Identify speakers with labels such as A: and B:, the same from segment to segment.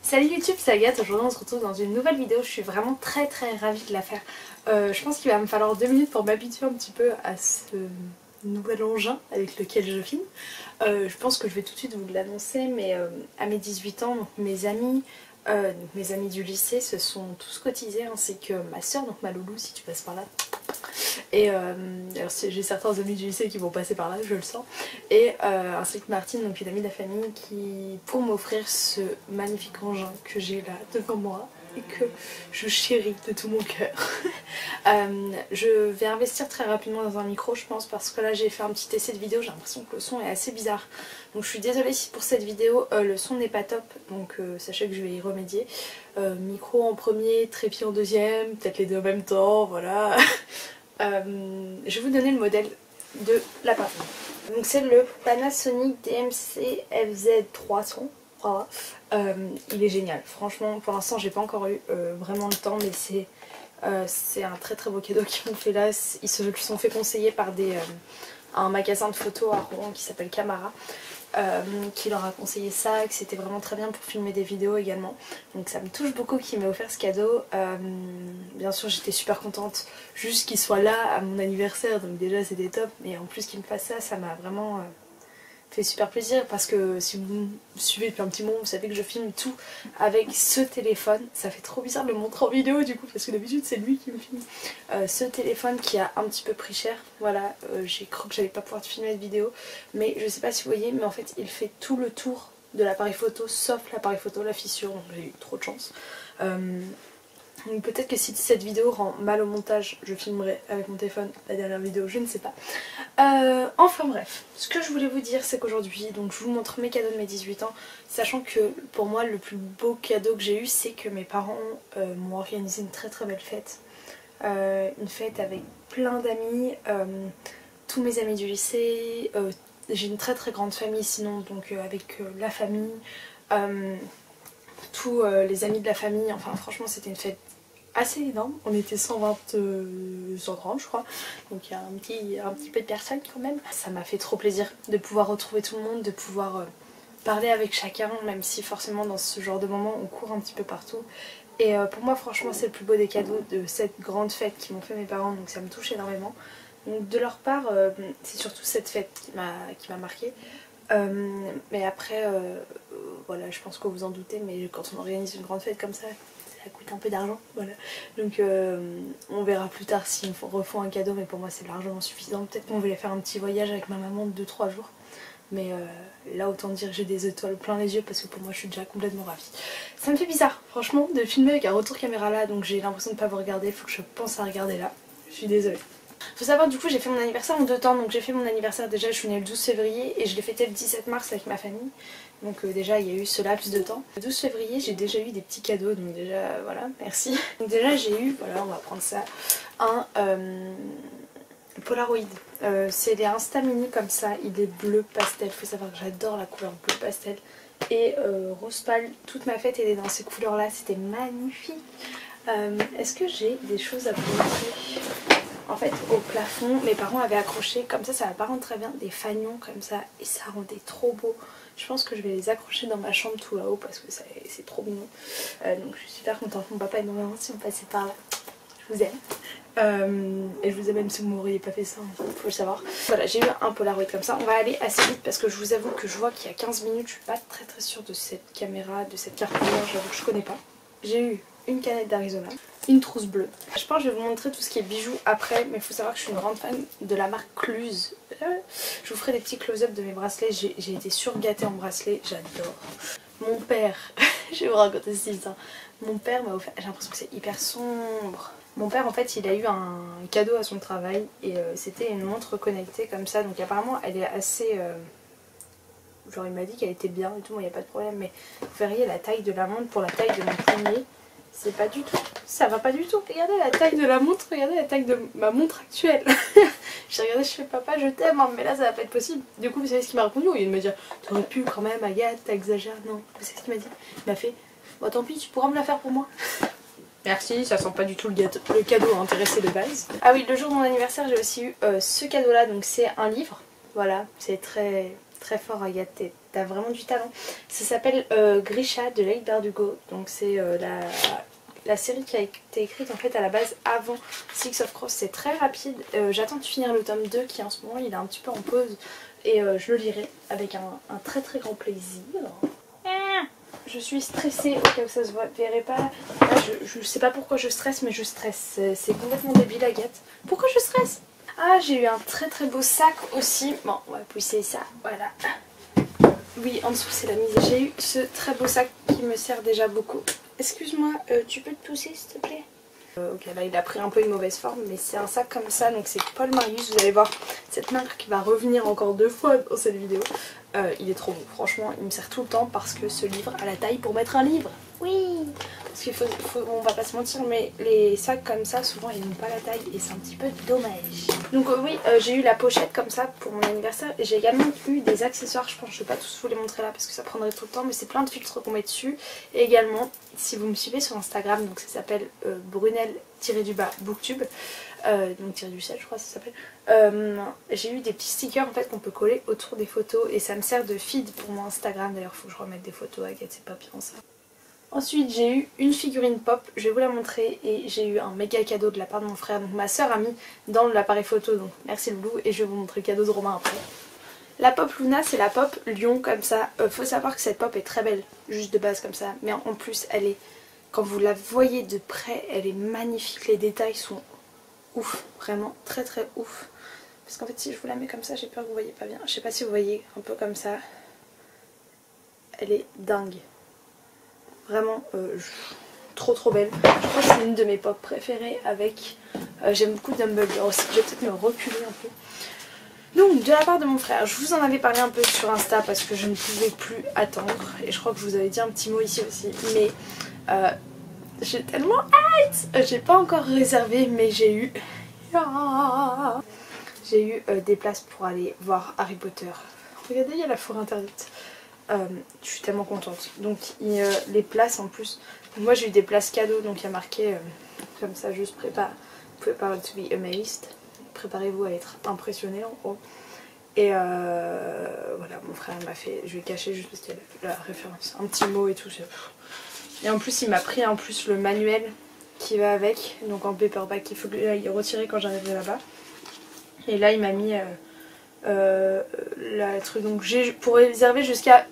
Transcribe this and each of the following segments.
A: Salut YouTube, c'est Agathe. Aujourd'hui on se retrouve dans une nouvelle vidéo. Je suis vraiment très ravie de la faire. Je pense qu'il va me falloir 2 minutes pour m'habituer un petit peu à ce nouvel engin avec lequel je filme. Je pense que je vais tout de suite vous l'annoncer, mais à mes 18 ans, donc mes amis du lycée se sont tous cotisés, ainsi que ma soeur, donc ma loulou si tu passes par là. Et alors j'ai certains amis du lycée qui vont passer par là, je le sens. Et ainsi que Martine, donc une amie de la famille, pour m'offrir ce magnifique engin que j'ai là devant moi et que je chéris de tout mon cœur. Je vais investir très rapidement dans un micro, je pense, parce que là j'ai fait un petit essai de vidéo, j'ai l'impression que le son est assez bizarre. Donc je suis désolée si pour cette vidéo le son n'est pas top, donc sachez que je vais y remédier. Micro en premier, trépied en deuxième, peut-être les deux en même temps, voilà. Je vais vous donner le modèle de l'appareil. Donc c'est le Panasonic DMC FZ300. Voilà. Il est génial. Franchement, pour l'instant, j'ai pas encore eu vraiment le temps, mais c'est un très beau cadeau qu'ils m'ont fait là. Ils se sont fait conseiller par un magasin de photos à Rouen qui s'appelle Camara. Qui leur a conseillé ça, que c'était vraiment très bien pour filmer des vidéos également. Donc ça me touche beaucoup qu'il m'ait offert ce cadeau. Bien sûr j'étais super contente juste qu'il soit là à mon anniversaire, donc déjà c'était top. Mais en plus qu'il me fasse ça, ça m'a vraiment fait super plaisir, parce que si vous me suivez depuis un petit moment, vous savez que je filme tout avec ce téléphone. Ça fait trop bizarre de le montrer en vidéo du coup, parce que d'habitude c'est lui qui me filme. Ce téléphone qui a un petit peu pris cher, voilà, j'ai cru que j'allais pas pouvoir filmer cette vidéo, mais je sais pas si vous voyez, mais en fait il fait tout le tour de l'appareil photo, sauf l'appareil photo, la fissure, donc j'ai eu trop de chance. Donc peut-être que si cette vidéo rend mal au montage, je filmerai avec mon téléphone la dernière vidéo, je ne sais pas. Enfin bref, ce que je voulais vous dire, c'est qu'aujourd'hui, donc je vous montre mes cadeaux de mes 18 ans, sachant que pour moi le plus beau cadeau que j'ai eu, c'est que mes parents m'ont organisé une très belle fête. Une fête avec plein d'amis, tous mes amis du lycée, j'ai une très grande famille sinon, donc avec la famille, tous les amis de la famille, enfin franchement c'était une fête assez énorme, on était 130 je crois, donc il y a un petit peu de personnes quand même. Ça m'a fait trop plaisir de pouvoir retrouver tout le monde, de pouvoir parler avec chacun, même si forcément dans ce genre de moment on court un petit peu partout. Et pour moi franchement c'est le plus beau des cadeaux de cette grande fête qui m'ont fait mes parents, donc ça me touche énormément. Donc de leur part c'est surtout cette fête qui m'a marquée. Mais après voilà, je pense que vous en doutez, mais quand on organise une grande fête comme ça coûte un peu d'argent, voilà. Donc on verra plus tard si on refont un cadeau, mais pour moi c'est largement suffisant. Peut-être qu'on voulait faire un petit voyage avec ma maman de 2-3 jours, mais là autant dire que j'ai des étoiles plein les yeux, parce que pour moi je suis déjà complètement ravie. Ça me fait bizarre franchement de filmer avec un retour caméra là, donc j'ai l'impression de ne pas vous regarder, il faut que je pense à regarder là, je suis désolée. Faut savoir du coup j'ai fait mon anniversaire en 2 temps, donc j'ai fait mon anniversaire déjà, je suis née le 12 février et je l'ai fêté le 17 mars avec ma famille. Donc déjà il y a eu ce laps de temps. Le 12 février j'ai déjà eu des petits cadeaux, donc déjà voilà, merci. Donc déjà j'ai eu, voilà on va prendre ça, un Polaroid. C'est des Insta Mini comme ça, il est bleu pastel, faut savoir que j'adore la couleur bleu pastel. Et rose pâle, toute ma fête était dans ces couleurs là, c'était magnifique. Est-ce que j'ai des choses à vous montrer ? En fait au plafond mes parents avaient accroché, comme ça va pas rendre très bien, des fanions comme ça et ça rendait trop beau. Je pense que je vais les accrocher dans ma chambre tout là-haut parce que c'est trop mignon. Donc je suis super contente, mon papa et ma maman si vous passez par là, je vous aime. Et je vous aime même si vous m'auriez pas fait ça, il faut le savoir. Voilà, j'ai eu un Polaroid comme ça, on va aller assez vite parce que je vous avoue que je vois qu'il y a 15 minutes, je suis pas très sûre de cette caméra, de cette carte couleur, j'avoue que je connais pas. J'ai eu une canette d'Arizona, une trousse bleue. Je pense que je vais vous montrer tout ce qui est bijoux après, mais il faut savoir que je suis une grande fan de la marque Cluse. Je vous ferai des petits close-up de mes bracelets, j'ai été surgâtée en bracelets, j'adore. Mon père, je vais vous raconter cette histoire. Mon père m'a offert, j'ai l'impression que c'est hyper sombre. Mon père en fait il a eu un cadeau à son travail et c'était une montre connectée comme ça, donc apparemment elle est assez... genre il m'a dit qu'elle était bien et tout, il n'y a pas de problème, mais vous verriez la taille de la montre pour la taille de mon poignet. C'est pas du tout, ça va pas du tout. Regardez la taille de la montre, regardez la taille de ma montre actuelle. J'ai regardé, je fais papa je t'aime, hein, mais là ça va pas être possible. Du coup vous savez ce qu'il m'a répondu, au lieu de me dire t'aurais pu quand même Agathe, t'exagères. Non, vous savez ce qu'il m'a dit? Il m'a fait bah tant pis, tu pourras me la faire pour moi. Merci, ça sent pas du tout le cadeau intéressé de base. Ah oui, le jour de mon anniversaire j'ai aussi eu ce cadeau là, donc c'est un livre. Voilà, c'est très très fort Agathe, t'as vraiment du talent. Ça s'appelle Grisha de Leigh Bardugo, donc c'est la série qui a été écrite en fait à la base avant Six of Crows. C'est très rapide, j'attends de finir le tome 2 qui en ce moment il est un petit peu en pause et je le lirai avec un très très grand plaisir. Je suis stressée, au cas où ça se verrait pas. Là, je sais pas pourquoi je stresse, mais je stresse. C'est complètement débile, Agathe. Pourquoi je stresse? Ah, j'ai eu un très très beau sac aussi. Bon, on va pousser ça, voilà. Oui, en dessous c'est la mise. J'ai eu ce très beau sac qui me sert déjà beaucoup. Excuse-moi, tu peux te pousser s'il te plaît? Ok, là il a pris un peu une mauvaise forme, mais c'est un sac comme ça, donc c'est Paul Marius. Vous allez voir, cette marque va revenir encore 2 fois dans cette vidéo. Il est trop beau, franchement, il me sert tout le temps parce que ce livre a la taille pour mettre un livre. Oui. Parce qu'il on va pas se mentir, mais les sacs comme ça, souvent ils n'ont pas la taille et c'est un petit peu dommage. Donc oui, j'ai eu la pochette comme ça pour mon anniversaire et j'ai également eu des accessoires. Je pense que je vais pas tous vous les montrer là parce que ça prendrait trop de temps, mais c'est plein de filtres qu'on met dessus. Et également, si vous me suivez sur Instagram, donc ça s'appelle Brunel-Booktube, donc tiré du 7 je crois que ça s'appelle. J'ai eu des petits stickers en fait qu'on peut coller autour des photos et ça me sert de feed pour mon Instagram. D'ailleurs faut que je remette des photos, Agathe, c'est pas bien ça. Ensuite j'ai eu une figurine pop, je vais vous la montrer, et j'ai eu un méga cadeau de la part de mon frère. Donc ma soeur a mis dans l'appareil photo, donc merci le Blue, et je vais vous montrer le cadeau de Romain après. La pop Luna, c'est la pop lion comme ça. Faut savoir que cette pop est très belle, juste de base comme ça, mais en plus elle est, quand vous la voyez de près, elle est magnifique, les détails sont ouf, vraiment très très ouf. Parce qu'en fait si je vous la mets comme ça, j'ai peur que vous voyez pas bien, je sais pas si vous voyez, un peu comme ça, elle est dingue. Vraiment trop trop belle. Je crois que c'est une de mes pop préférées avec... j'aime beaucoup Dumbledore aussi. Je vais peut-être me reculer un peu. Donc de la part de mon frère, je vous en avais parlé un peu sur Insta parce que je ne pouvais plus attendre. Et je crois que je vous avais dit un petit mot ici aussi. Mais j'ai tellement hâte. J'ai pas encore réservé mais j'ai eu... J'ai eu des places pour aller voir Harry Potter. Regardez, il y a la forêt interdite. Je suis tellement contente. Donc les places en plus, moi j'ai eu des places cadeaux, donc il y a marqué comme ça juste prepare to be amazed, préparez-vous à être impressionné en gros. Et voilà, mon frère m'a fait, je vais cacher juste parce qu'il y a la référence, un petit mot et tout. Et en plus il m'a pris en plus le manuel qui va avec, donc en paperback, il faut que j'aille retirer quand j'arriverai là-bas. Et là il m'a mis la truc, donc j'ai pour réserver jusqu'à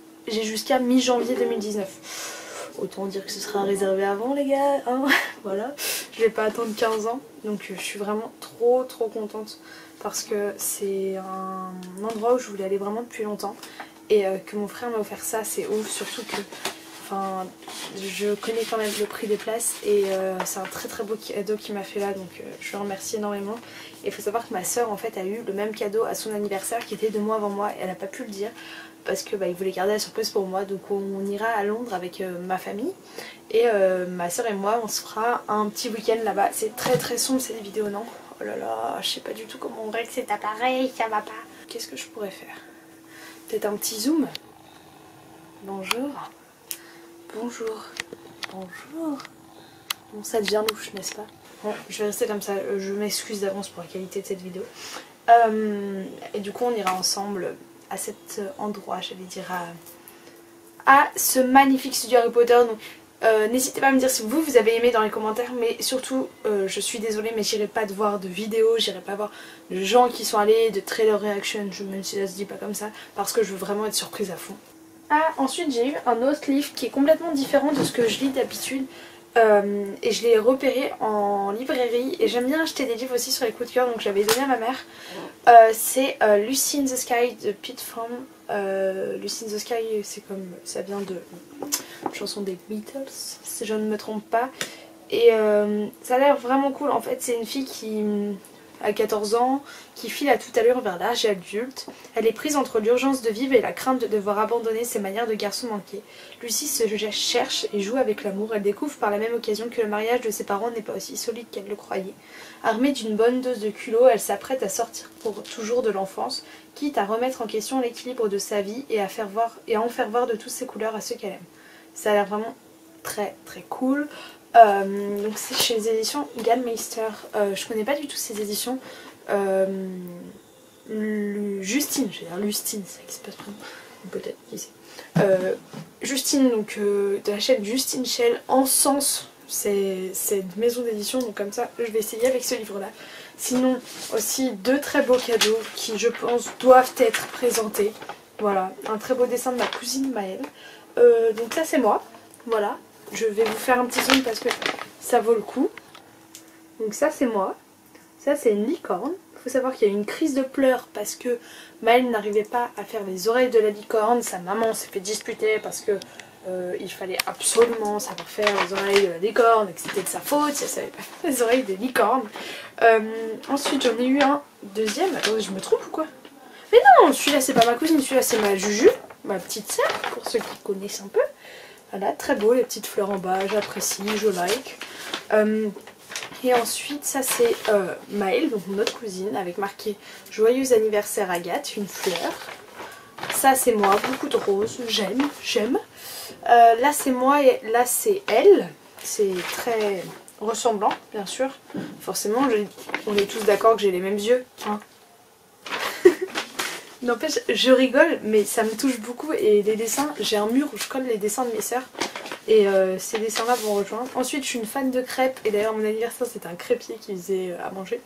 A: mi-janvier 2019. Autant dire que ce sera réservé avant les gars, hein. Voilà, je vais pas attendre 15 ans. Donc je suis vraiment trop contente parce que c'est un endroit où je voulais aller vraiment depuis longtemps. Et que mon frère m'a offert ça, c'est ouf, surtout que enfin, je connais quand même le prix des places et c'est un très beau cadeau qu'il m'a fait là, donc je le remercie énormément. Et il faut savoir que ma soeur en fait a eu le même cadeau à son anniversaire qui était 2 mois avant moi et elle n'a pas pu le dire parce que il voulait garder la surprise pour moi. Donc on ira à Londres avec ma famille et ma soeur et moi on se fera un petit week-end là-bas. C'est très sombre cette vidéo, non? Oh là là, je sais pas du tout comment on règle cet appareil, ça va pas. Qu'est-ce que je pourrais faire? Peut-être un petit zoom? Bonjour. Bonjour. Bonjour. Bon, ça devient louche, n'est-ce pas? Bon, je vais rester comme ça. Je m'excuse d'avance pour la qualité de cette vidéo. Et du coup, on ira ensemble à cet endroit, j'allais dire, à ce magnifique studio Harry Potter. Donc, n'hésitez pas à me dire si vous avez aimé dans les commentaires. Mais surtout, je suis désolée, mais j'irai pas de voir de vidéos, j'irai pas voir de gens qui sont allés, de trailer reaction, même si ça se dit pas comme ça, parce que je veux vraiment être surprise à fond. Ah, ensuite j'ai eu un autre livre qui est complètement différent de ce que je lis d'habitude et je l'ai repéré en librairie et j'aime bien acheter des livres aussi sur les coups de cœur, donc j'avais donné à ma mère. C'est Lucy in the Sky de Pete From. Lucy in the Sky, c'est comme ça vient de chanson des Beatles si je ne me trompe pas, et ça a l'air vraiment cool. En fait c'est une fille qui à 14 ans, qui file à toute allure vers l'âge adulte. Elle est prise entre l'urgence de vivre et la crainte de devoir abandonner ses manières de garçon manqué. Lucie se cherche et joue avec l'amour. Elle découvre par la même occasion que le mariage de ses parents n'est pas aussi solide qu'elle le croyait. Armée d'une bonne dose de culot, elle s'apprête à sortir pour toujours de l'enfance, quitte à remettre en question l'équilibre de sa vie et à en faire voir de toutes ses couleurs à ceux qu'elle aime. Ça a l'air vraiment très cool. Donc c'est chez les éditions Gallmeister. Je connais pas du tout ces éditions. Justine, je vais dire Lustine, c'est ça qui se passe prénom, peut-être, qui sait. Justine, donc de la chaîne Justine Shell, Encens, c'est une maison d'édition, donc comme ça je vais essayer avec ce livre là. Sinon aussi 2 très beaux cadeaux qui je pense doivent être présentés. Voilà, un très beau dessin de ma cousine Maëlle. Donc ça c'est moi, voilà, je vais vous faire un petit zoom parce que ça vaut le coup. Donc ça c'est moi, ça c'est une licorne. Il faut savoir qu'il y a eu une crise de pleurs parce que Maëlle n'arrivait pas à faire les oreilles de la licorne. Sa maman s'est fait disputer parce que il fallait absolument savoir faire les oreilles de la licorne et que c'était de sa faute si elle savait pas faire les oreilles des licornes. Ensuite j'en ai eu un deuxième, attendez je me trompe ou quoi? Mais non, celui-là c'est pas ma cousine, celui-là c'est ma Juju, ma petite sœur, pour ceux qui connaissent un peu. Voilà, très beau, les petites fleurs en bas, j'apprécie, je like. Et ensuite, ça c'est Maëlle, donc notre cousine, avec marqué Joyeux anniversaire Agathe, une fleur. Ça c'est moi, beaucoup de roses, j'aime. Là c'est moi et là c'est elle. C'est très ressemblant, bien sûr. Forcément, on est tous d'accord que j'ai les mêmes yeux. Hein. N'empêche, je rigole, mais ça me touche beaucoup. Et les dessins, j'ai un mur où je colle les dessins de mes sœurs. Et ces dessins-là vont rejoindre. Ensuite, je suis une fan de crêpes. Et d'ailleurs, mon anniversaire, c'était un crêpier qui faisait à manger.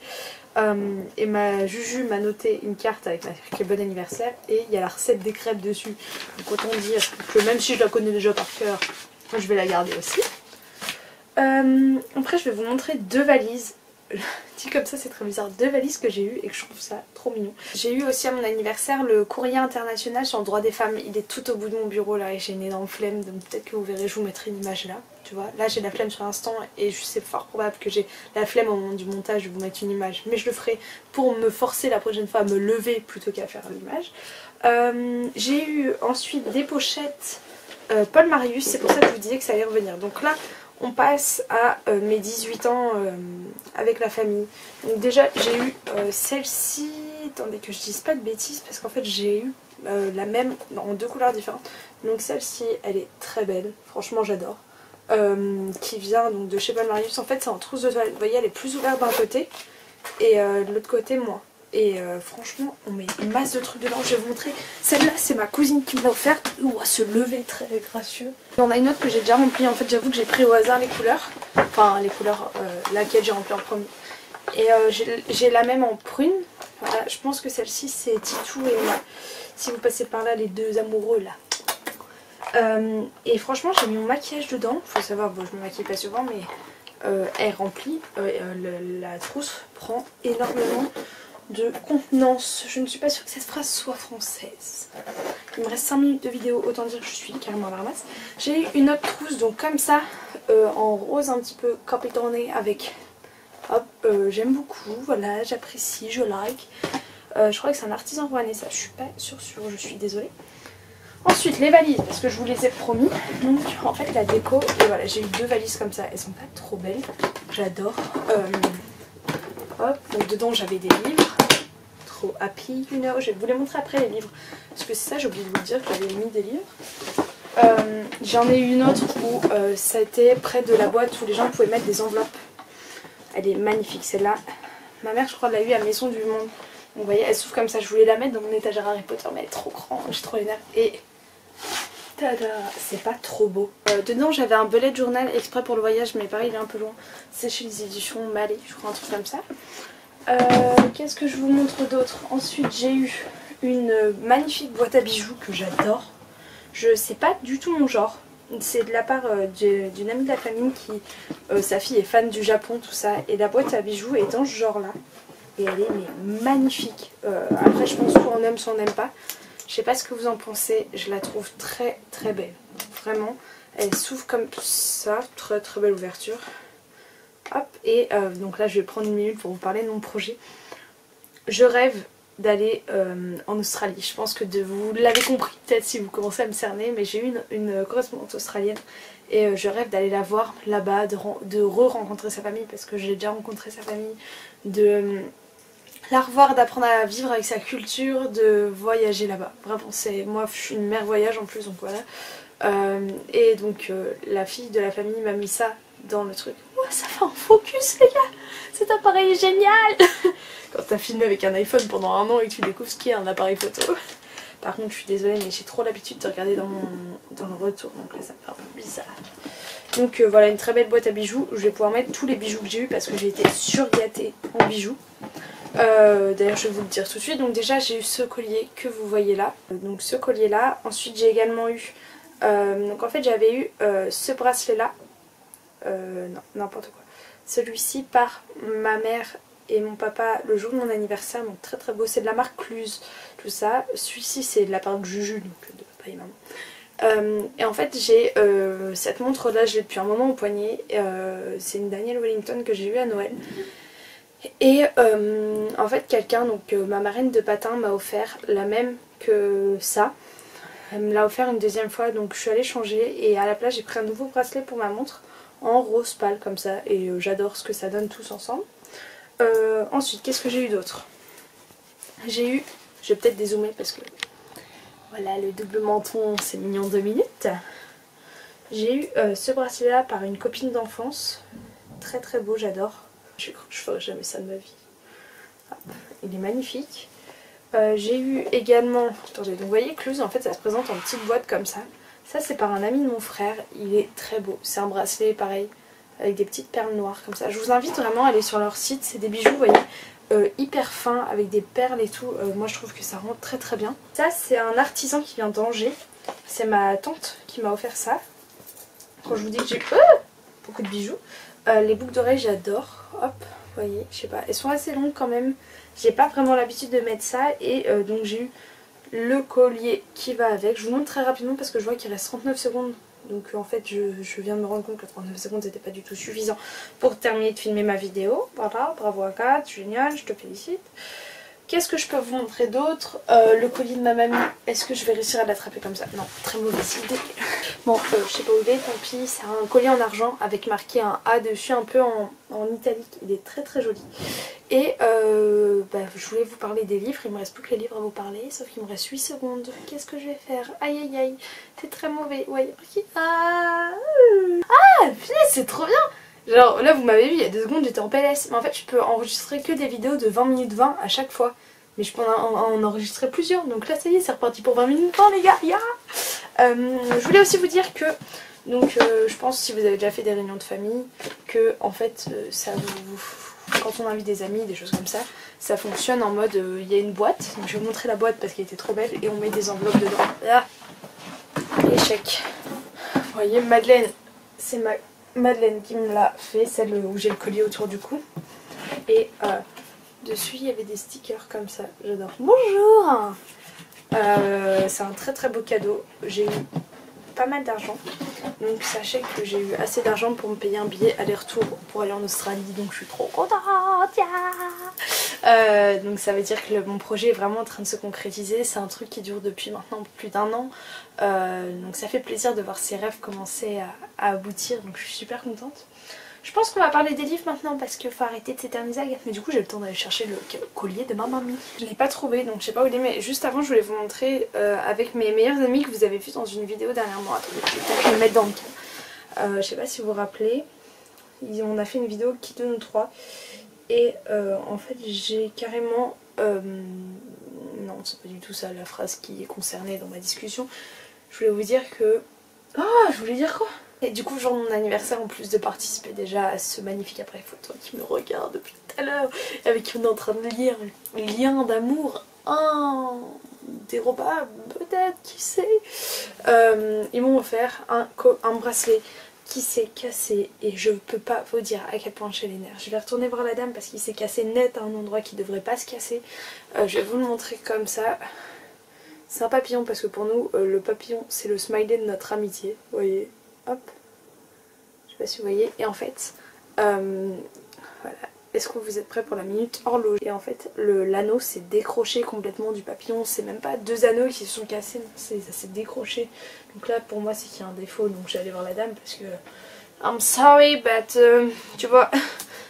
A: Et ma Juju m'a noté une carte avec marqué bon anniversaire. Et il y a la recette des crêpes dessus. Donc autant dire que même si je la connais déjà par cœur, je vais la garder aussi. Après, je vais vous montrer 2 valises. Dit comme ça c'est très bizarre, 2 valises que j'ai eues et que je trouve ça trop mignon. J'ai eu aussi à mon anniversaire le courrier international sur le droit des femmes. Il est tout au bout de mon bureau là et j'ai une énorme flemme, donc peut-être que vous verrez, je vous mettrai une image là. Tu vois, là j'ai la flemme sur l'instant et c'est fort probable que j'ai la flemme au moment du montage de vous mettre une image. Mais je le ferai pour me forcer la prochaine fois à me lever plutôt qu'à faire l'image. J'ai eu ensuite des pochettes Paul Marius, c'est pour ça que je vous disais que ça allait revenir. Donc là on passe à mes 18 ans avec la famille. Donc déjà j'ai eu celle-ci, attendez que je dise pas de bêtises parce qu'en fait j'ai eu la même en 2 couleurs différentes. Donc celle-ci elle est très belle, franchement j'adore. Qui vient donc de chez Paul Marius, en fait c'est en trousse de toilette. Vous voyez elle est plus ouverte d'un côté et de l'autre côté moins. Et franchement on met une masse de trucs dedans. Je vais vous montrer, celle-là c'est ma cousine qui me l'a offerte. Ouah, ce lever très gracieux. Il y en a une autre que j'ai déjà remplie, en fait j'avoue que j'ai pris au hasard les couleurs. Enfin les couleurs, laquelle j'ai remplie en premier. Et j'ai la même en prune. Voilà, je pense que celle-ci c'est Titou et moi. Si vous passez par là, les 2 amoureux là. Et franchement j'ai mis mon maquillage dedans. Faut savoir, bon je me maquille pas souvent mais elle remplit. La trousse prend énormément de contenance. Je ne suis pas sûre que cette phrase soit française. Il me reste 5 minutes de vidéo, autant dire que je suis carrément à la ramasse. J'ai une autre trousse donc comme ça, en rose un petit peu capitonné avec... Hop, j'aime beaucoup, voilà, j'apprécie, je like. Je crois que c'est un artisan rouennais ça, je suis pas sûre, je suis désolée. Ensuite les valises, parce que je vous les ai promis. Donc en fait la déco, et voilà, j'ai eu 2 valises comme ça, elles sont pas trop belles, j'adore. Hop, donc dedans j'avais des livres, trop happy, you know. Je vais vous les montrer après les livres, parce que c'est ça, j'ai oublié de vous dire que j'avais mis des livres. J'en ai eu une autre où ça était près de la boîte où les gens pouvaient mettre des enveloppes. Elle est magnifique celle-là. Ma mère je crois l'a eu à Maison du Monde. Donc vous voyez, elle s'ouvre comme ça, je voulais la mettre dans mon étagère Harry Potter, mais elle est trop grande, j'ai trop les nerfs. Et tada, c'est pas trop beau. Dedans j'avais un bullet journal exprès pour le voyage, mais pareil il est un peu loin. C'est chez les éditions Mallet, je crois, un truc comme ça. Qu'est-ce que je vous montre d'autre? Ensuite j'ai eu une magnifique boîte à bijoux que j'adore. Je sais pas du tout mon genre. C'est de la part d'une amie de la famille qui, sa fille est fan du Japon, tout ça. Et la boîte à bijoux est dans ce genre là. Et elle est mais magnifique. Après je pense qu'on aime, soit on n'aime pas. Je sais pas ce que vous en pensez, je la trouve très très belle. Vraiment, elle s'ouvre comme ça, très très belle ouverture. Hop, et donc là je vais prendre une minute pour vous parler de mon projet. Je rêve d'aller en Australie. Je pense que vous l'avez compris peut-être si vous commencez à me cerner, mais j'ai eu une correspondante australienne et je rêve d'aller la voir là-bas, de re-rencontrer sa famille parce que j'ai déjà rencontré sa famille, de la revoir, d'apprendre à vivre avec sa culture, de voyager là-bas. Vraiment, moi je suis une mère voyage en plus, donc voilà. Et donc la fille de la famille m'a mis ça dans le truc. regardez-moi, ça fait un focus les gars. Cet appareil est génial. Quand t'as filmé avec un iPhone pendant un an et que tu découvres ce qu'est un appareil photo. Par contre je suis désolée mais j'ai trop l'habitude de regarder dans le retour, donc là ça me fait un peu bizarre. Donc voilà, une très belle boîte à bijoux. Je vais pouvoir mettre tous les bijoux que j'ai eu parce que j'ai été surgâtée en bijoux. D'ailleurs je vais vous le dire tout de suite. Donc déjà j'ai eu ce collier que vous voyez là. Donc ce collier là. Ensuite j'ai également eu... donc en fait j'avais eu ce bracelet là. Non, n'importe quoi. Celui-ci par ma mère et mon papa le jour de mon anniversaire. Donc très très beau. C'est de la marque Cluse. Tout ça. Celui-ci c'est de la part de Juju, donc de papa et maman. Et en fait j'ai cette montre là, je l'ai depuis un moment au poignet. C'est une Daniel Wellington que j'ai eue à Noël. Et en fait quelqu'un, donc ma marraine de patin m'a offert la même que ça. Elle me l'a offert une deuxième fois, donc je suis allée changer et à la place j'ai pris un nouveau bracelet pour ma montre en rose pâle comme ça et j'adore ce que ça donne tous ensemble. Ensuite qu'est-ce que j'ai eu d'autre? J'ai eu, je vais peut-être dézoomer parce que voilà le double menton c'est mignon 2 minutes. J'ai eu ce bracelet là par une copine d'enfance, très très beau, j'adore. Je crois que je ferai jamais ça de ma vie. Hop, il est magnifique. J'ai eu également, attendez, donc vous voyez Cluse en fait ça se présente en petite boîte comme ça. Ça c'est par un ami de mon frère, il est très beau. C'est un bracelet pareil avec des petites perles noires comme ça. Je vous invite vraiment à aller sur leur site, c'est des bijoux vous voyez hyper fins avec des perles et tout. Moi je trouve que ça rend très très bien. Ça c'est un artisan qui vient d'Angers, c'est ma tante qui m'a offert ça. Quand je vous dis que j'ai eu beaucoup de bijoux. Les boucles d'oreilles j'adore, hop, vous voyez, je sais pas, elles sont assez longues quand même, j'ai pas vraiment l'habitude de mettre ça et donc j'ai eu le collier qui va avec. Je vous montre très rapidement parce que je vois qu'il reste 39 secondes, donc en fait je viens de me rendre compte que 39 secondes c'était pas du tout suffisant pour terminer de filmer ma vidéo. Voilà, bravo Agathe, génial, je te félicite. Qu'est-ce que je peux vous montrer d'autre? Le collier de ma mamie, est-ce que je vais réussir à l'attraper comme ça? Non, très mauvaise idée. Bon, je sais pas où il est, tant pis. C'est un collier en argent avec marqué un A dessus, un peu en italique. Il est très très joli. Et je voulais vous parler des livres. Il me reste plus que les livres à vous parler, sauf qu'il me reste 8 secondes. Qu'est-ce que je vais faire? Aïe aïe aïe, c'est très mauvais. Ouais, ah, punaise, c'est trop bien! Genre là vous m'avez vu il y a 2 secondes j'étais en PLS, mais en fait je peux enregistrer que des vidéos de 20 minutes 20 à chaque fois. Mais je peux en enregistrer plusieurs, donc là ça y est c'est reparti pour 20 minutes 20 les gars, je voulais aussi vous dire que, donc je pense si vous avez déjà fait des réunions de famille, que en fait ça quand on invite des amis, des choses comme ça, ça fonctionne en mode il y a une boîte, donc je vais vous montrer la boîte parce qu'elle était trop belle et on met des enveloppes dedans. Là, échec. Vous voyez Madeleine, c'est Madeleine qui me l'a fait, celle où j'ai le collier autour du cou. Et dessus il y avait des stickers comme ça, j'adore. Bonjour. C'est un très très beau cadeau. J'ai eu pas mal d'argent. Donc sachez que j'ai eu assez d'argent pour me payer un billet aller-retour pour aller en Australie. Donc je suis trop contente. Donc ça veut dire que mon projet est vraiment en train de se concrétiser. C'est un truc qui dure depuis maintenant plus d'1 an. Donc ça fait plaisir de voir ces rêves commencer à aboutir. Donc je suis super contente. Je pense qu'on va parler des livres maintenant parce qu'il faut arrêter de s'éterniser Agathe. Mais du coup j'ai le temps d'aller chercher le collier de ma mamie. Je l'ai pas trouvé donc je sais pas où il est, mais juste avant je voulais vous montrer avec mes meilleurs amis que vous avez vu dans une vidéo dernièrement. Attendez, je vais le mettre dans le cadre. Je sais pas si vous vous rappelez, on a fait une vidéo qui de nous 3 et en fait j'ai carrément... non c'est pas du tout ça la phrase qui est concernée dans ma discussion. Je voulais vous dire que... Ah, je voulais dire quoi? Et du coup, le jour de mon anniversaire, en plus de participer déjà à ce magnifique appareil photo qui me regarde depuis tout à l'heure, avec qui on est en train de lire Lien d'amour indérobable, peut-être, qui sait. Ils m'ont offert un bracelet qui s'est cassé et je peux pas vous dire à quel point j'ai les nerfs. Je vais retourner voir la dame parce qu'il s'est cassé net à un endroit qui devrait pas se casser. Je vais vous le montrer comme ça. C'est un papillon parce que pour nous, le papillon c'est le smiley de notre amitié, vous voyez. Hop, je sais pas si vous voyez, et en fait, voilà, est-ce que vous êtes prêts pour la minute horloge? Et en fait, l'anneau s'est décroché complètement du papillon, c'est même pas 2 anneaux qui se sont cassés, ça s'est décroché. Donc là, pour moi, c'est qu'il y a un défaut, donc j'allais voir la dame parce que... I'm sorry, but tu vois,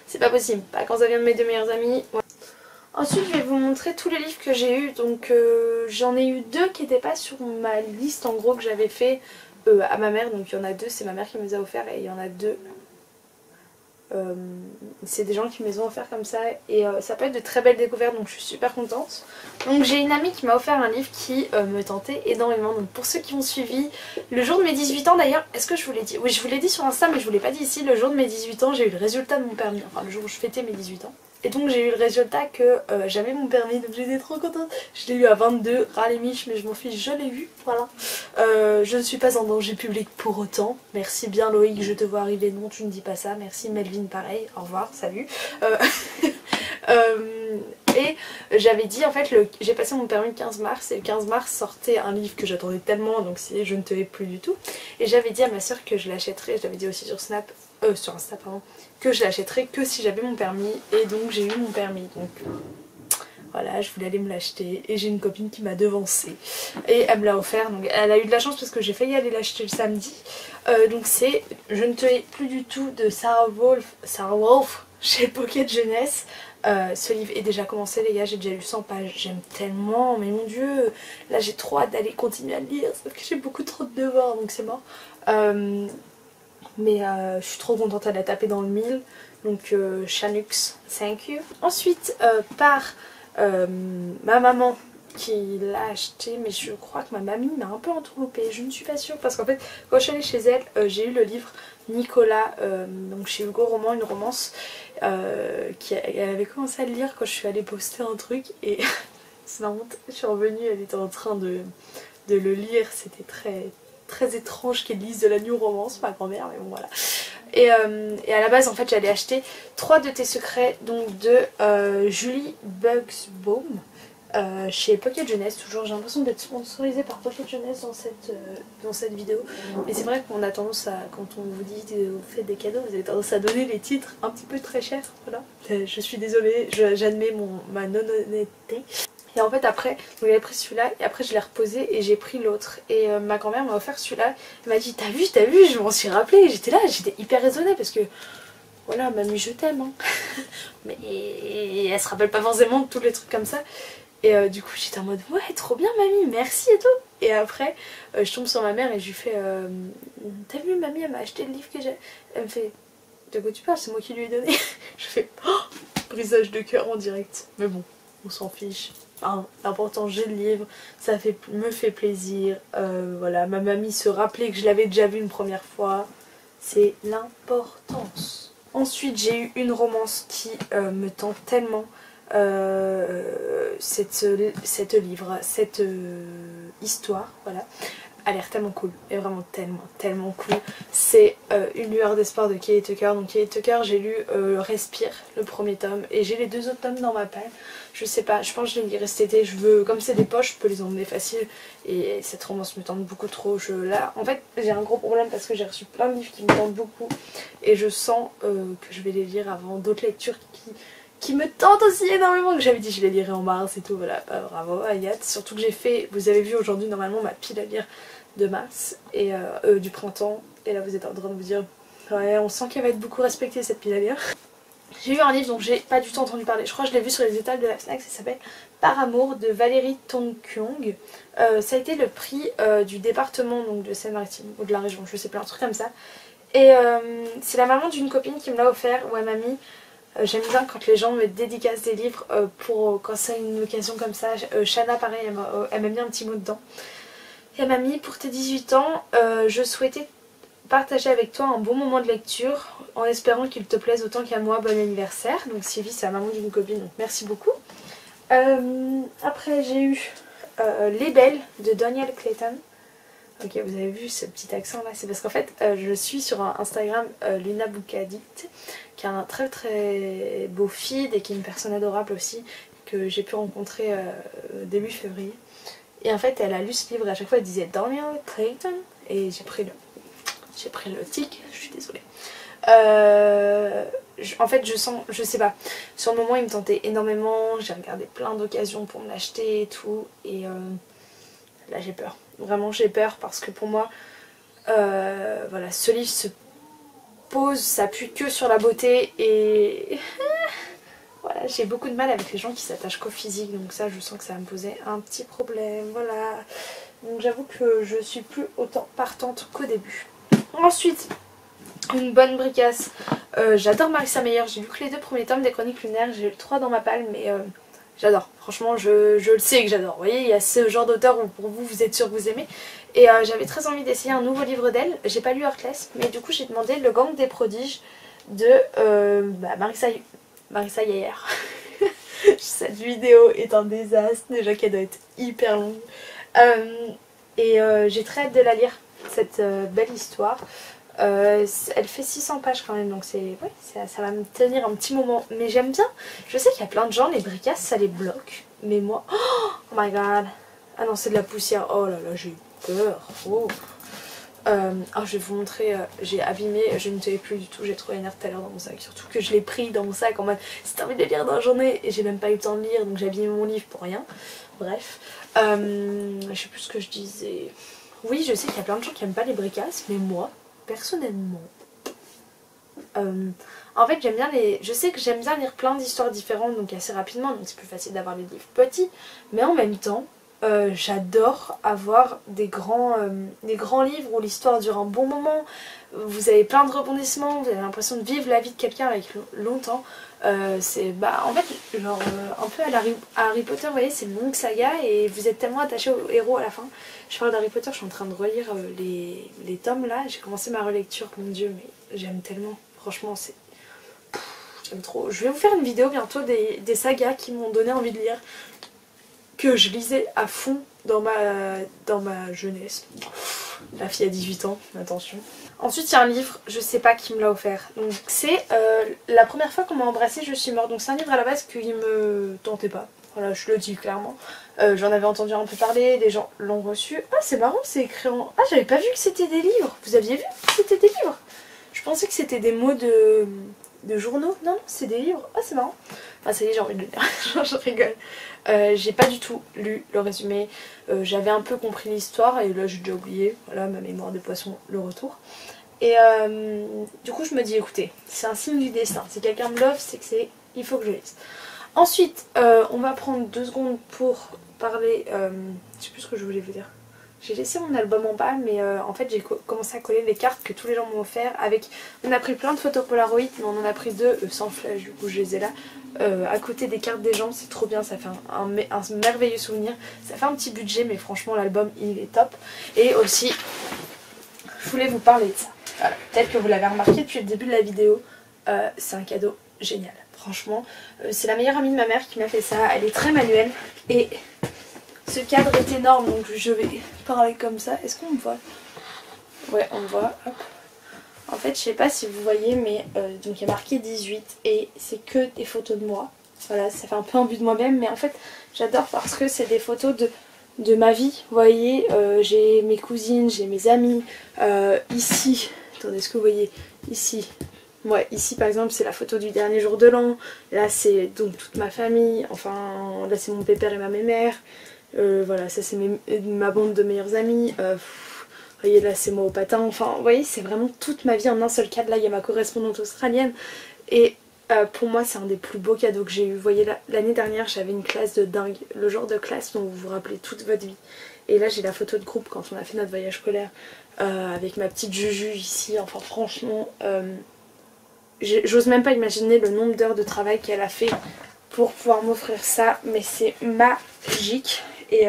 A: c'est pas possible, pas quand ça vient de mes 2 meilleurs amis. Ouais. Ensuite, je vais vous montrer tous les livres que j'ai eu, donc j'en ai eu 2 qui n'étaient pas sur ma liste, en gros, que j'avais fait... à ma mère, donc il y en a 2, c'est ma mère qui me les a offerts et il y en a 2 C'est des gens qui me les ont offert comme ça et ça peut être de très belles découvertes, donc je suis super contente. Donc j'ai une amie qui m'a offert un livre qui me tentait énormément. Donc pour ceux qui ont suivi, le jour de mes 18 ans d'ailleurs, est-ce que je vous l'ai dit? Oui, je vous l'ai dit sur Insta mais je vous l'ai pas dit ici. Le jour de mes 18 ans j'ai eu le résultat de mon permis, enfin le jour où je fêtais mes 18 ans. Et donc j'ai eu le résultat que j'avais mon permis, donc j'étais trop contente. Je l'ai eu à 22, ras les miches, mais je m'en fiche, je l'ai eu, voilà. Je ne suis pas en danger public pour autant. Merci bien Loïc, je te vois arriver, non tu ne dis pas ça. Merci Melvin, pareil, au revoir, salut. Et j'avais dit en fait, j'ai passé mon permis le 15 mars et le 15 mars sortait un livre que j'attendais tellement, donc c'est Je ne te hais plus du tout. Et j'avais dit à ma soeur que je l'achèterais, je l'avais dit aussi sur Snap, sur Insta pardon, que je l'achèterais que si j'avais mon permis et donc j'ai eu mon permis. Donc voilà, je voulais aller me l'acheter et j'ai une copine qui m'a devancée et elle me l'a offert. Donc elle a eu de la chance parce que j'ai failli aller l'acheter le samedi. Donc c'est Je ne te hais plus du tout de Sarah Wolf chez Pocket Jeunesse. Ce livre est déjà commencé les gars, j'ai déjà lu 100 pages, j'aime tellement, mais mon dieu, là j'ai trop hâte d'aller continuer à le lire, sauf que j'ai beaucoup trop de devoirs donc c'est mort. Mais je suis trop contente, elle a tapé dans le 1000, donc Chanux, thank you. Ensuite par ma maman qui l'a acheté, mais je crois que ma mamie m'a un peu entourloupée, je ne suis pas sûre, parce qu'en fait quand je suis allée chez elle, j'ai eu le livre Nicolas, donc chez Hugo Roman, une romance, elle avait commencé à le lire quand je suis allée poster un truc et c'est marrant, je suis revenue, elle était en train de le lire, c'était très étrange qu'elle lise de la new romance, ma grand-mère, mais bon voilà. Et à la base en fait j'allais acheter 3 de tes secrets, donc de Julie Bugsbaum, chez Pocket Jeunesse, toujours j'ai l'impression d'être sponsorisée par Pocket Jeunesse dans cette vidéo, mais c'est vrai qu'on a tendance à, quand on vous dit vous faites des cadeaux, vous avez tendance à donner les titres un petit peu très chers, voilà, je suis désolée, j'admets ma non-honnêteté. Et en fait après, j'avais pris celui-là et après je l'ai reposé et j'ai pris l'autre. Et ma grand-mère m'a offert celui-là, elle m'a dit t'as vu, je m'en suis rappelée, j'étais là, j'étais hyper raisonnée parce que voilà, mamie je t'aime hein. Mais elle se rappelle pas forcément de tous les trucs comme ça. Et du coup j'étais en mode ouais trop bien mamie, merci et tout. Et après je tombe sur ma mère et je lui fais t'as vu mamie elle m'a acheté le livre que j'ai. Elle me fait de quoi tu parles, c'est moi qui lui ai donné. Je fais oh, brisage de cœur en direct. Mais bon, on s'en fiche. Enfin, l'important j'ai le livre, ça me fait plaisir. Voilà, ma mamie se rappelait que je l'avais déjà vu une première fois. C'est l'importance. Ensuite j'ai eu une romance qui me tente tellement. Cette histoire, voilà, a l'air tellement cool, et vraiment tellement cool. C'est Une lueur d'espoir de Kelly Tucker. Donc Kelly Tucker, j'ai lu Respire, le premier tome, et j'ai les 2 autres tomes dans ma palle. Je sais pas, je pense que je les lirai cet été. Comme c'est des poches, je peux les emmener facile, et cette romance me tente beaucoup trop. Là, en fait, j'ai un gros problème parce que j'ai reçu plein de livres qui me tentent beaucoup, et je sens que je vais les lire avant d'autres lectures qui me tente aussi énormément, que j'avais dit je les lirai en mars et tout, voilà, bravo Ayat. Surtout que j'ai fait, vous avez vu aujourd'hui normalement ma pile à lire de mars et du printemps, et là vous êtes en train de vous dire ouais on sent qu'elle va être beaucoup respectée cette pile à lire. J'ai vu un livre dont j'ai pas du tout entendu parler, je crois que je l'ai vu sur les étals de la Fnac, ça s'appelle Par amour de Valérie Tongkyong. Ça a été le prix du département donc de Seine-Maritime, ou de la région, je sais pas, un truc comme ça. Et c'est la maman d'une copine qui me l'a offert, ouais mamie. J'aime bien quand les gens me dédicacent des livres quand c'est une occasion comme ça. Shana pareil, elle m'a mis un petit mot dedans. Et elle m'a mis pour tes 18 ans, je souhaitais partager avec toi un bon moment de lecture en espérant qu'il te plaise autant qu'à moi, bon anniversaire. Donc Sylvie c'est la maman d'une copine, donc merci beaucoup. Après j'ai eu Les Belles de Daniel Clayton. Ok, vous avez vu ce petit accent là, c'est parce qu'en fait je suis sur Instagram Luna Boukadit, qui a un très beau feed et qui est une personne adorable aussi, que j'ai pu rencontrer début février. Et en fait elle a lu ce livre et à chaque fois elle disait Daniel Clayton, et j'ai pris le tic, je suis désolée. En fait je sais pas, sur le moment il me tentait énormément, j'ai regardé plein d'occasions pour me l'acheter et tout, et là j'ai peur. Vraiment j'ai peur parce que pour moi, voilà, ce livre se pose, s'appuie que sur la beauté et voilà, j'ai beaucoup de mal avec les gens qui s'attachent qu'au physique, donc ça je sens que ça va me poser un petit problème, voilà. Donc j'avoue que je suis plus autant partante qu'au début. Ensuite, une bonne bricasse J'adore Marissa Meyer, j'ai lu que les 2 premiers tomes des Chroniques lunaires, j'ai eu le 3 dans ma palle, mais j'adore. Franchement, je le sais que j'adore. Vous voyez, il y a ce genre d'auteur où pour vous, vous êtes sûr que vous aimez. Et j'avais très envie d'essayer un nouveau livre d'elle. J'ai pas lu Heartless, mais du coup j'ai demandé Le Gang des prodiges de Marissa Meyer. Cette vidéo est un désastre, déjà qu'elle doit être hyper longue. J'ai très hâte de la lire, cette belle histoire. Elle fait 600 pages quand même, donc ça va me tenir un petit moment. Mais j'aime bien. Je sais qu'il y a plein de gens, les bricasses, ça les bloque. Mais moi... Oh my god. Ah non, c'est de la poussière. Oh là là, j'ai eu peur. Oh. Je vais vous montrer, j'ai abîmé, je ne savais plus du tout, j'ai trouvé une heure tout à l'heure dans mon sac. Surtout que je l'ai pris dans mon sac en mode si t'as envie de lire dans la journée et j'ai même pas eu le temps de lire, donc j'ai abîmé mon livre pour rien. Bref, je sais plus ce que je disais. Oui, je sais qu'il y a plein de gens qui aiment pas les bricasses, mais moi, personnellement, en fait j'aime bien je sais que j'aime bien lire plein d'histoires différentes, donc assez rapidement, donc c'est plus facile d'avoir les livres petits, mais en même temps, j'adore avoir des grands livres où l'histoire dure un bon moment, vous avez plein de rebondissements, vous avez l'impression de vivre la vie de quelqu'un avec longtemps. C'est en fait genre un peu à Harry Potter, vous voyez, c'est une longue saga et vous êtes tellement attaché au héros à la fin. Je parle d'Harry Potter, je suis en train de relire les tomes là, j'ai commencé ma relecture, mon dieu, mais j'aime tellement, franchement j'aime trop. Je vais vous faire une vidéo bientôt des sagas qui m'ont donné envie de lire, que je lisais à fond dans ma jeunesse. La fille a 18 ans, attention. Ensuite il y a un livre, je sais pas qui me l'a offert. Donc c'est La première fois qu'on m'a embrassée, je suis morte. Donc c'est un livre à la base qui me tentait pas. Voilà, je le dis clairement. J'en avais entendu un peu parler, des gens l'ont reçu. Ah c'est marrant, c'est écrit en... Ah j'avais pas vu que c'était des livres. Vous aviez vu que c'était des livres? Je pensais que c'était des mots de journaux. Non, non, c'est des livres. Ah c'est marrant. Ah ça y est, j'ai envie de le lire. Je rigole. J'ai pas du tout lu le résumé, j'avais un peu compris l'histoire et là j'ai déjà oublié, voilà, ma mémoire de poisson, le retour. Et du coup je me dis écoutez, c'est un signe du destin, si quelqu'un me l'offre c'est que il faut que je lise. Ensuite on va prendre 2 secondes pour parler, je sais plus ce que je voulais vous dire. J'ai laissé mon album en bas, mais en fait j'ai commencé à coller les cartes que tous les gens m'ont offert avec... On a pris plein de photos Polaroid, mais on en a pris 2 sans flash, du coup je les ai là. À côté des cartes des gens, c'est trop bien, ça fait un merveilleux souvenir. Ça fait un petit budget, mais franchement l'album il est top. Et aussi, je voulais vous parler de ça. Voilà. Peut-être que vous l'avez remarqué depuis le début de la vidéo, c'est un cadeau génial. Franchement, c'est la meilleure amie de ma mère qui m'a fait ça, elle est très manuelle. Et ce cadre est énorme, donc je vais parler comme ça. Est-ce qu'on me voit? Ouais, on me voit. Hop. En fait, je sais pas si vous voyez, mais donc il y a marqué 18 et c'est que des photos de moi. Voilà, ça fait un peu un but de moi-même, mais en fait, j'adore parce que c'est des photos de ma vie. Vous voyez, j'ai mes cousines, j'ai mes amis. Ici, attendez, est-ce que vous voyez? Ici. Ouais, ici par exemple c'est la photo du dernier jour de l'an. Là c'est donc toute ma famille. Enfin, là c'est mon pépère et ma mémère. Voilà, ça c'est ma bande de meilleurs amis. Vous voyez là c'est moi au patin. Enfin, vous voyez, c'est vraiment toute ma vie en un seul cadre. Là il y a ma correspondante australienne. Et pour moi c'est un des plus beaux cadeaux que j'ai eu. Vous voyez, l'année dernière j'avais une classe de dingue. Le genre de classe dont vous vous rappelez toute votre vie. Et là j'ai la photo de groupe quand on a fait notre voyage scolaire. Avec ma petite Juju ici. Enfin franchement... j'ose même pas imaginer le nombre d'heures de travail qu'elle a fait pour pouvoir m'offrir ça, mais c'est magique. Et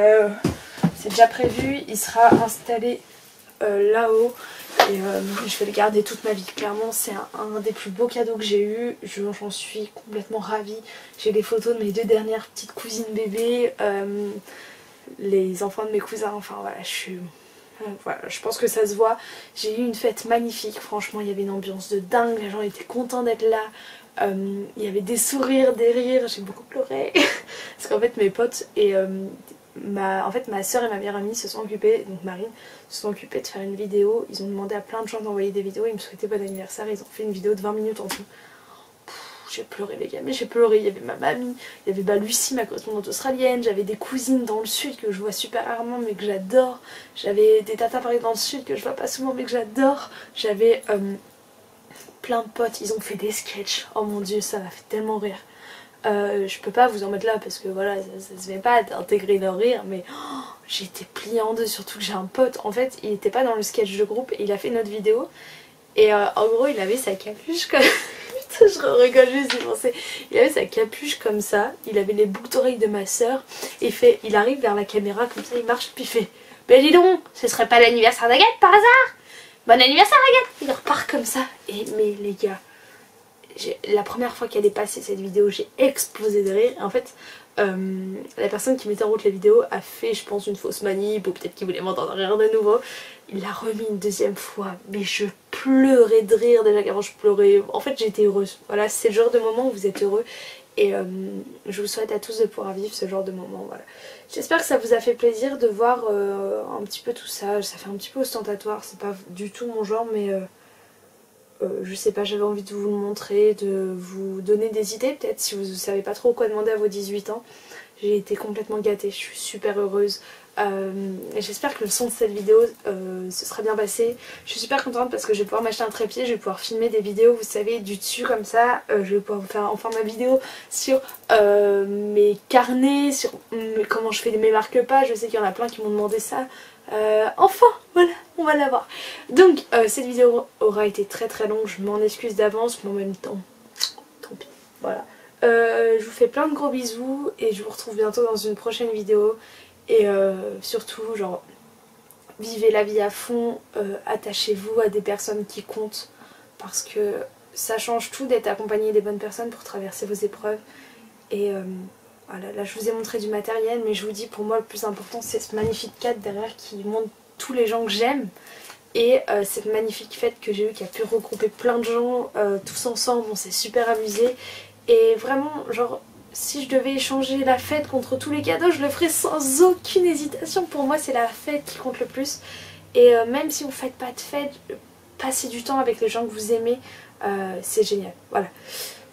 A: c'est déjà prévu, il sera installé là-haut et je vais le garder toute ma vie. Clairement c'est un des plus beaux cadeaux que j'ai eu, j'en suis complètement ravie. J'ai des photos de mes 2 dernières petites cousines bébés, les enfants de mes cousins, enfin voilà, voilà, je pense que ça se voit. J'ai eu une fête magnifique, franchement il y avait une ambiance de dingue, les gens étaient contents d'être là. Il y avait des sourires, des rires, j'ai beaucoup pleuré. Parce qu'en fait mes potes et ma soeur et ma meilleure amie se sont occupées, donc Marine, se sont occupées de faire une vidéo. Ils ont demandé à plein de gens d'envoyer des vidéos, ils me souhaitaient bon anniversaire, ils ont fait une vidéo de 20 minutes en tout. J'ai pleuré les gars, mais j'ai pleuré. Il y avait ma mamie, il y avait Lucie, ma correspondante australienne, j'avais des cousines dans le sud que je vois super rarement mais que j'adore, j'avais des tatas pareil dans le sud que je vois pas souvent mais que j'adore, j'avais plein de potes, ils ont fait des sketchs, oh mon dieu ça m'a fait tellement rire. Je peux pas vous en mettre là parce que voilà ça se fait pas d'intégrer leur rire, mais oh, j'ai été pliée en deux, surtout que j'ai un pote, en fait il était pas dans le sketch de groupe, il a fait notre vidéo et en gros il avait sa capuche comme... Je rigole juste d'y penser. Il avait sa capuche comme ça, il avait les boucles d'oreilles de ma soeur, et il arrive vers la caméra comme ça, il marche, puis il fait ben dis donc, ce serait pas l'anniversaire d'Agathe par hasard? Bon anniversaire Agathe! Il repart comme ça. Et mais les gars, la première fois qu'elle est passée cette vidéo, j'ai explosé de rire. En fait, la personne qui mettait en route la vidéo a fait, je pense, une fausse manip, ou peut-être qu'il voulait m'entendre rire de nouveau. Il l'a remis une deuxième fois, mais je pleurais de rire déjà qu'avant je pleurais. En fait, j'étais heureuse. Voilà, c'est le genre de moment où vous êtes heureux. Et je vous souhaite à tous de pouvoir vivre ce genre de moment. Voilà. J'espère que ça vous a fait plaisir de voir un petit peu tout ça. Ça fait un petit peu ostentatoire, c'est pas du tout mon genre, mais je sais pas, j'avais envie de vous le montrer, de vous donner des idées peut-être si vous savez pas trop quoi demander à vos 18 ans. J'ai été complètement gâtée, je suis super heureuse. J'espère que le son de cette vidéo se sera bien passé. Je suis super contente parce que je vais pouvoir m'acheter un trépied, je vais pouvoir filmer des vidéos, vous savez, du dessus comme ça. Je vais pouvoir vous faire enfin ma vidéo sur mes carnets, sur comment je fais mes marque-pages. Je sais qu'il y en a plein qui m'ont demandé ça. Enfin, voilà, on va l'avoir. Donc cette vidéo aura été très très longue, je m'en excuse d'avance, mais en même temps, tant pis. Voilà. Je vous fais plein de gros bisous et je vous retrouve bientôt dans une prochaine vidéo. Et surtout, genre, vivez la vie à fond, attachez-vous à des personnes qui comptent parce que ça change tout d'être accompagné des bonnes personnes pour traverser vos épreuves. Et voilà, là je vous ai montré du matériel, mais je vous dis, pour moi le plus important c'est ce magnifique cadre derrière qui montre tous les gens que j'aime. Et cette magnifique fête que j'ai eue qui a pu regrouper plein de gens tous ensemble, on s'est super amusé. Et vraiment, genre, si je devais échanger la fête contre tous les cadeaux, je le ferais sans aucune hésitation. Pour moi, c'est la fête qui compte le plus. Et même si vous ne faites pas de fête, passez du temps avec les gens que vous aimez, c'est génial. Voilà.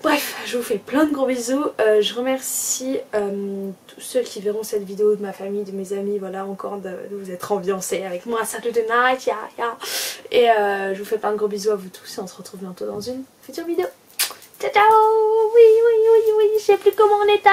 A: Bref, je vous fais plein de gros bisous. Je remercie tous ceux qui verront cette vidéo, de ma famille, de mes amis, voilà, encore de vous être ambiancés avec moi, Saturday night, yeah, yeah. Et je vous fais plein de gros bisous à vous tous et on se retrouve bientôt dans une future vidéo. Ciao ciao. Oui, je sais plus comment on éteint.